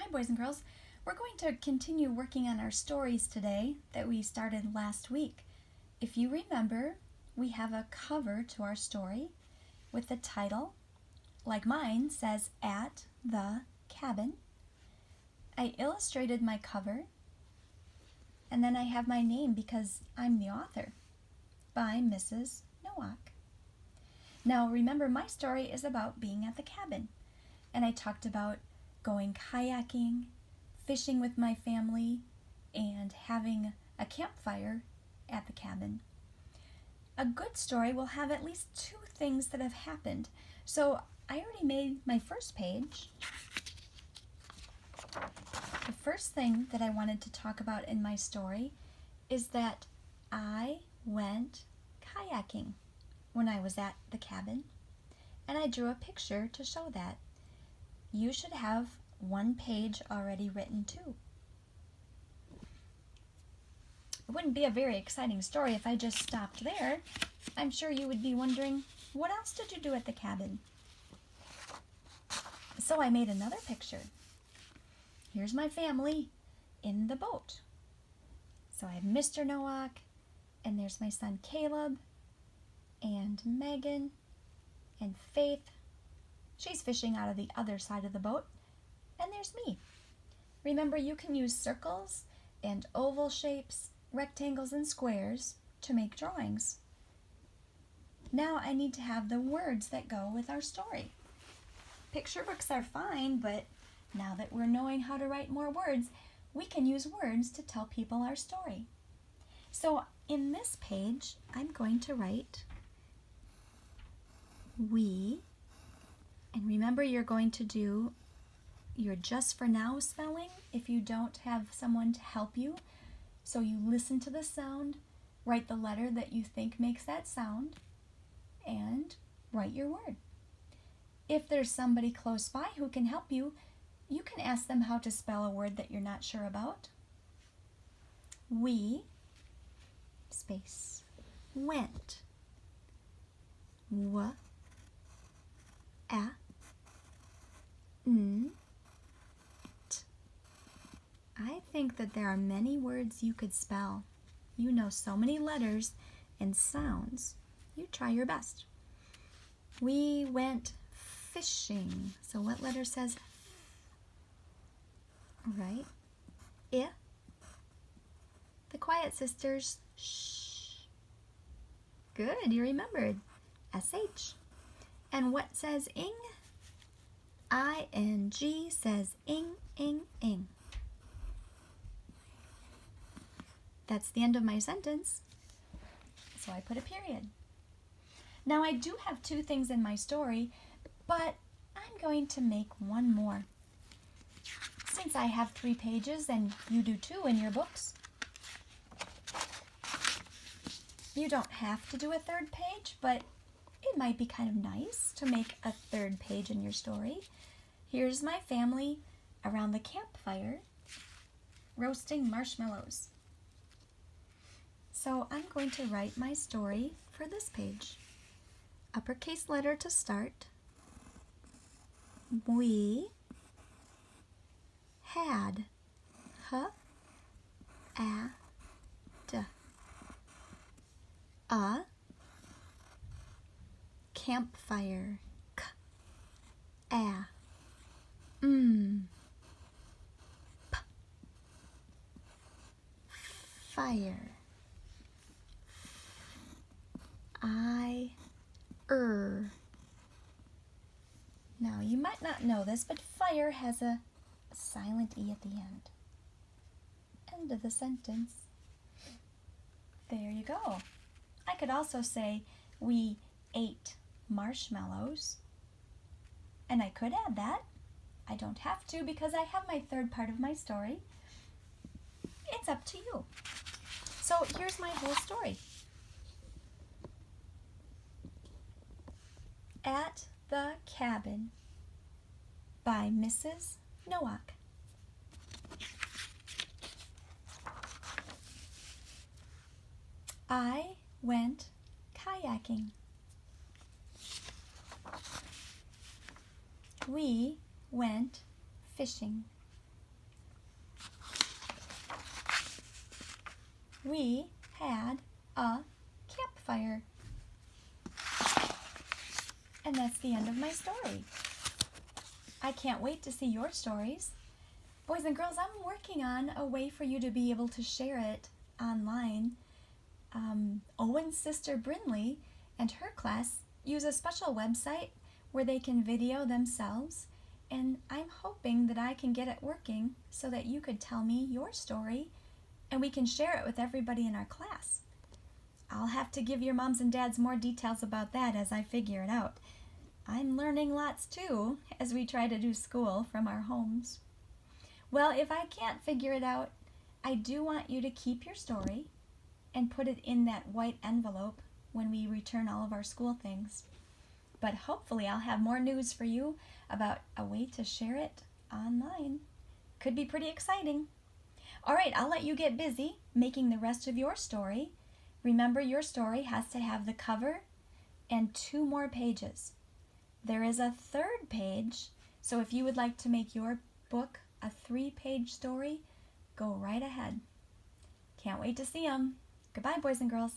Hi, boys and girls. We're going to continue working on our stories today that we started last week. If you remember, we have a cover to our story with the title, like mine, says At the Cabin. I illustrated my cover, and then I have my name because I'm the author, by Mrs. Nowak. Now remember, my story is about being at the cabin, and I talked about going kayaking, fishing with my family, and having a campfire at the cabin. A good story will have at least two things that have happened. So I already made my first page. The first thing that I wanted to talk about in my story is that I went kayaking when I was at the cabin, and I drew a picture to show that. You should have one page already written too. It wouldn't be a very exciting story if I just stopped there. I'm sure you would be wondering, what else did you do at the cabin? So I made another picture. Here's my family in the boat. So I have Mr. Nowak, and there's my son Caleb, and Megan, and Faith. She's fishing out of the other side of the boat. And there's me. Remember, you can use circles and oval shapes, rectangles and squares to make drawings. Now I need to have the words that go with our story. Picture books are fine, but now that we're knowing how to write more words, we can use words to tell people our story. So in this page, I'm going to write we. And remember, you're going to do your just for now spelling if you don't have someone to help you. So you listen to the sound, write the letter that you think makes that sound, and write your word. If there's somebody close by who can help you, you can ask them how to spell a word that you're not sure about. We, space, went. W, a, n, t. I think that there are many words you could spell. You know so many letters and sounds. You try your best. We went fishing. So what letter says F? Right? I. The Quiet Sisters, shh. Good, you remembered. SH. And what says ing? ING says ing, ing, ing. That's the end of my sentence. So I put a period. Now I do have two things in my story, but I'm going to make one more. Since I have 3 pages and you do too in your books, you don't have to do a third page, but it might be kind of nice to make a third page in your story. Here's my family around the campfire roasting marshmallows. So I'm going to write my story for this page. Uppercase letter to start. We had a campfire fire Now you might not know this, but fire has a silent E at the end. End of the sentence. There you go. I could also say we ate marshmallows, and I could add that. I don't have to because I have my third part of my story. It's up to you. So here's my whole story. At the Cabin by Mrs. Nowak. I went kayaking. We went fishing. we had a campfire. And that's the end of my story. I can't wait to see your stories. Boys and girls, I'm working on a way for you to be able to share it online. Owen's sister Brinley and her class use a special website where they can video themselves, and I'm hoping that I can get it working so that you could tell me your story and we can share it with everybody in our class. I'll have to give your moms and dads more details about that as I figure it out. I'm learning lots too as we try to do school from our homes. Well, if I can't figure it out, I do want you to keep your story and put it in that white envelope when we return all of our school things. But hopefully I'll have more news for you about a way to share it online. Could be pretty exciting. All right, I'll let you get busy making the rest of your story. Remember, your story has to have the cover and 2 more pages. There is a 3rd page, so if you would like to make your book a 3-page story, go right ahead. Can't wait to see them. Goodbye, boys and girls.